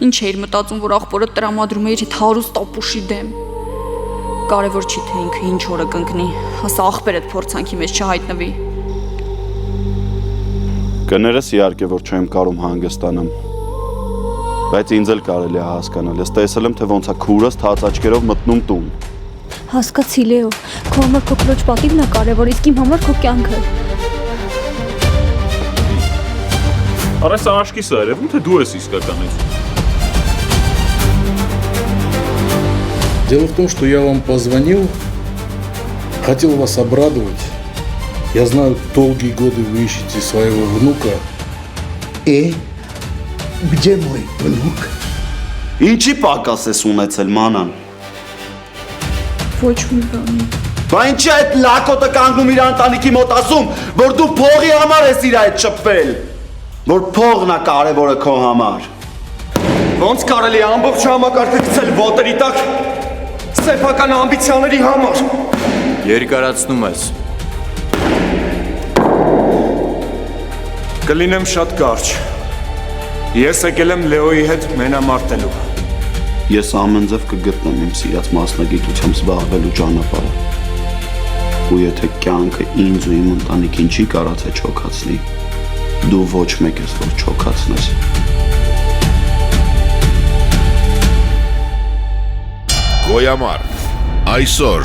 Ինչ էիր մտածում, որ աղբորը տրամադրում էիր իդ հարուստ ապուշի դեմ։ Կարևոր չի թե ինքը ինչ օրը կընկնի, ասա աղբերդ փորձանքի մեջ չհայտնվի։ Կներես իհարկե, որ չեմ կարում հանգստանամ, բայց ինձ էլ կարելի է հասկանալ, ես տեսել եմ, թե ոնց է քուրս թաց աչքերով մտնում տուն։ Հասկացի Լեո, քո համար քո քրոջ պատիվն է կարևոր, իսկ իմ համար քո կյանքը։ Արես աշկիս է երևում, թե դու ես իսկականից։ Дело в том, что я вам позвонил, хотел вас обрадовать. Я знаю, долгие годы вы ищете своего внука. Где мой внук? Ինչի պակաս ես ունեցել, մանան։ Ոչ մի բանի։ Բա ինչի այդ լակոտը կանգնում իր ընտանիքի մոտ ասում, որ դու փողի համար ես իր այդ շփվել, որ փողն է կարևորը քո համար։ Ոնց կարելի է ամբողջ համակարգը գցել ոտերի տակ սեփական ամբիցիաների համար։ Երկարացնում ես։ Կլինեմ շատ կարճ։ Ես եկել եմ Լեոյի հետ մենամարտելու։ Ես ամեն ձև կգտնեմ իմ սիրած մասնագիտությամբ զբաղվելու ճանապարհը։ Ու եթե կյանքը ինձ ու իմ ընտանիքին չի կարած է չոքացնի, դու ոչ մեկ ես որ չոքացնես։ Գոյամար այսօր